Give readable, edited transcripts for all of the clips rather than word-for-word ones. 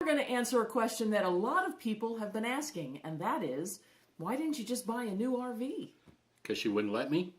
We're going to answer a question that a lot of people have been asking, and that is, why didn't you just buy a new RV? Because she wouldn't let me?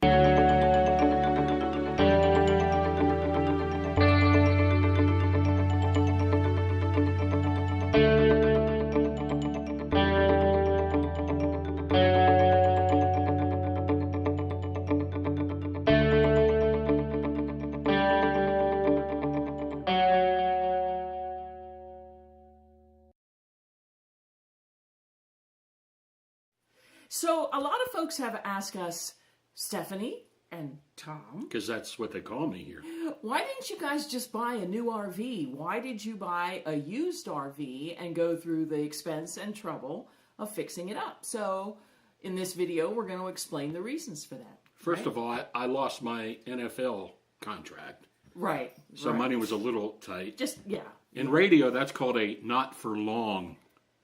So a lot of folks have asked us, Stephanie and Tom, Because that's what they call me here. why didn't you guys just buy a new RV? Why did you buy a used RV and go through the expense and trouble of fixing it up? So in this video, we're going to explain the reasons for that. First of all, I lost my NFL contract. Right. So right. money was a little tight. Just, yeah. In radio, that's called a not for long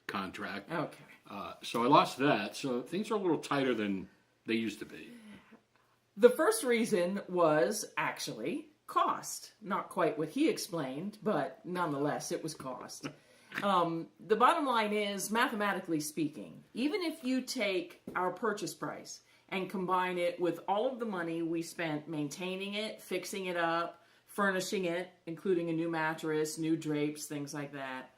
contract. Okay. So I lost that. So things are a little tighter than they used to be. The first reason was actually cost. Not quite what he explained, but nonetheless, it was cost. The bottom line is, mathematically speaking, even if you take our purchase price and combine it with all of the money we spent maintaining it, fixing it up, furnishing it, including a new mattress, new drapes, things like that,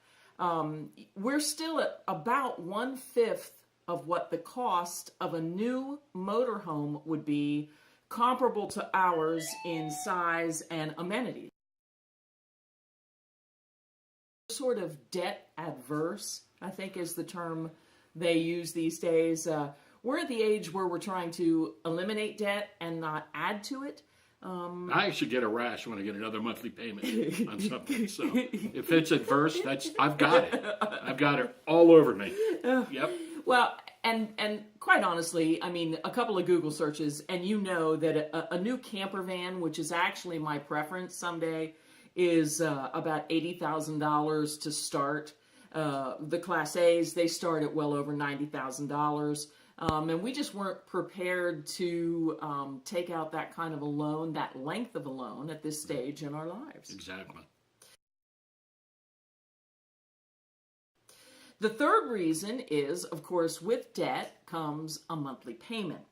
we're still at about 1/5 of what the cost of a new motorhome would be, comparable to ours in size and amenities. Sort of debt adverse, I think is the term they use these days. We're at the age where we're trying to eliminate debt and not add to it. I actually get a rash when I get another monthly payment on something. So if it's adverse, I've got it. I've got it all over me. Yep. Well, and quite honestly, I mean, a couple of Google searches, and you know that a new camper van, which is actually my preference someday, is about $80,000 to start. The Class A's, they start at well over $90,000. And we just weren't prepared to take out that kind of a loan, that length of a loan at this stage in our lives. Exactly. The third reason is, of course, with debt comes a monthly payment.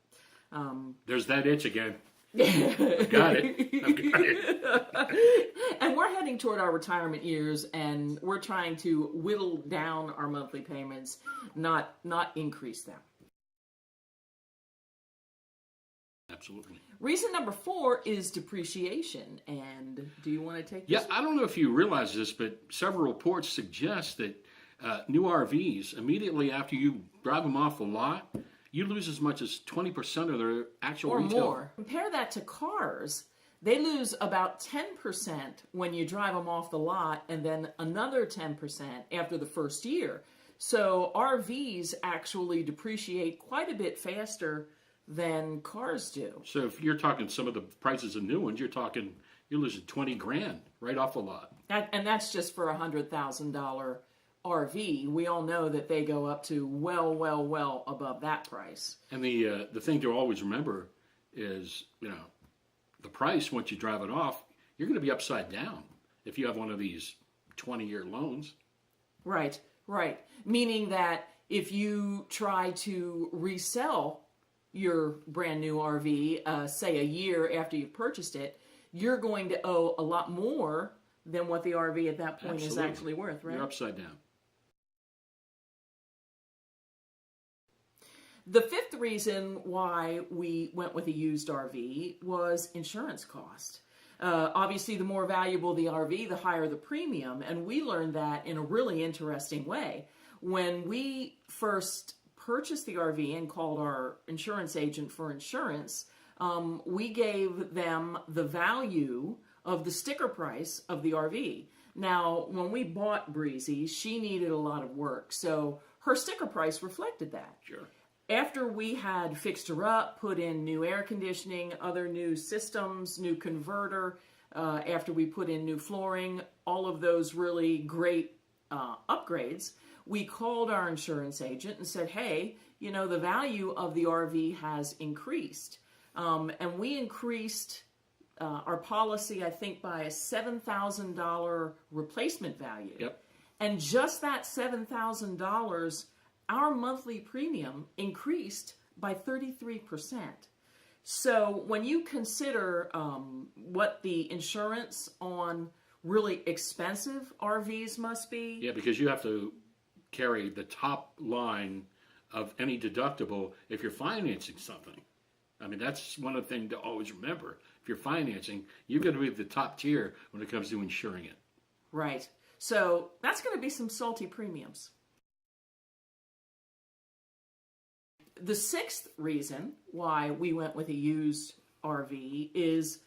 There's that itch again. I've got it. I've got it. And we're heading toward our retirement years, and we're trying to whittle down our monthly payments, not increase them. Absolutely. Reason number 4 is depreciation. And do you want to take this? Yeah, I don't know if you realize this, but several reports suggest that new RVs, immediately after you drive them off the lot, you lose as much as 20% of their actual retail. Or more. Compare that to cars. They lose about 10% when you drive them off the lot, and then another 10% after the first year. So RVs actually depreciate quite a bit faster than cars do. So if you're talking some of the prices of new ones, you're losing 20 grand right off the lot. And that's just for a $100,000 RV. We all know that they go up to well above that price. And the thing to always remember is, the price once you drive it off, you're going to be upside down if you have one of these 20-year loans. Right. Meaning that if you try to resell your brand new RV, say a year after you've purchased it, you're going to owe a lot more than what the RV at that point is actually worth, right? You're upside down. The fifth reason why we went with a used RV was insurance cost. Obviously, the more valuable the RV, the higher the premium, and we learned that in a really interesting way. When we first purchased the RV and called our insurance agent for insurance, we gave them the value of the sticker price of the RV. Now, when we bought Breezy, she needed a lot of work, so her sticker price reflected that. Sure. After we had fixed her up, put in new air conditioning, other new systems, new converter, after we put in new flooring, all of those really great upgrades, we called our insurance agent and said, hey, the value of the RV has increased. And we increased our policy, I think, by a $7,000 replacement value. Yep. And just that $7,000, our monthly premium increased by 33%. So when you consider what the insurance on really expensive RVs must be. Yeah, because you have to carry the top line of any deductible if you're financing something. I mean, that's one of the things to always remember. If you're financing, you've got to be at the top tier when it comes to insuring it. Right. So that's going to be some salty premiums. The sixth reason why we went with a used RV is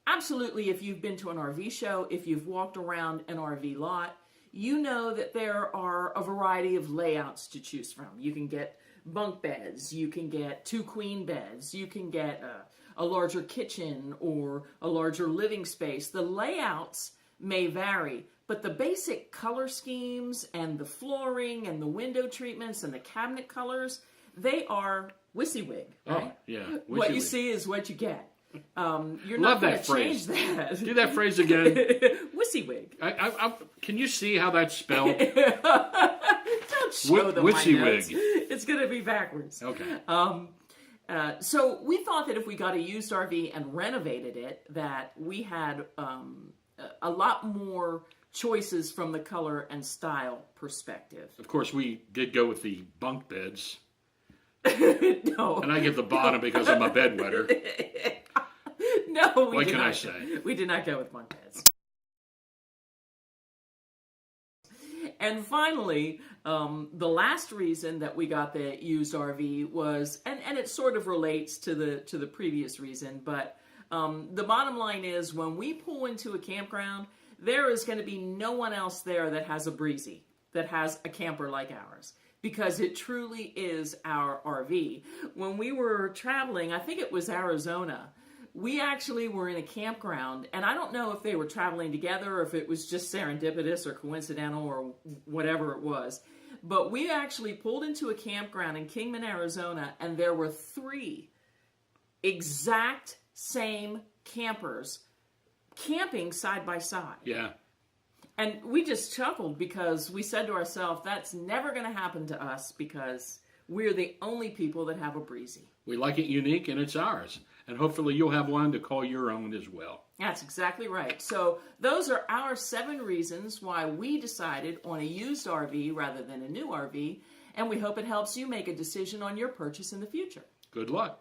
absolutely, if you've been to an RV show, if you've walked around an RV lot, you know that there are a variety of layouts to choose from. You can get bunk beds, you can get 2 queen beds, you can get a larger kitchen or a larger living space. The layouts may vary, but the basic color schemes and the flooring and the window treatments and the cabinet colors, they are WYSIWYG, right? Oh, yeah. What you see is what you get. You're Love not going that to change phrase. that. Do that phrase again. WYSIWYG. Can you see how that's spelled? Don't show them my WYSIWYG. notes. It's going to be backwards. Okay. So we thought that if we got a used RV and renovated it, that we had a lot more choices from the color and style perspective. Of course, we did go with the bunk beds. No. And I get the bottom because I'm a bedwetter. No, What can I say? We did not go with bunk beds. And finally, the last reason that we got the used RV was, and it sort of relates to the previous reason, but the bottom line is when we pull into a campground, there is going to be no one else there that has a breezy, that has a camper like ours, because it truly is our RV. When we were traveling, I think it was Arizona, we actually were in a campground, and I don't know if they were traveling together or if it was just serendipitous or coincidental or whatever it was, but we actually pulled into a campground in Kingman, Arizona, and there were 3 exact same campers camping side by side. Yeah. And we just chuckled because we said to ourselves, that's never going to happen to us because we're the only people that have a breezy. We like it unique and it's ours. And hopefully you'll have one to call your own as well. That's exactly right. So those are our 7 reasons why we decided on a used RV rather than a new RV. And we hope it helps you make a decision on your purchase in the future. Good luck.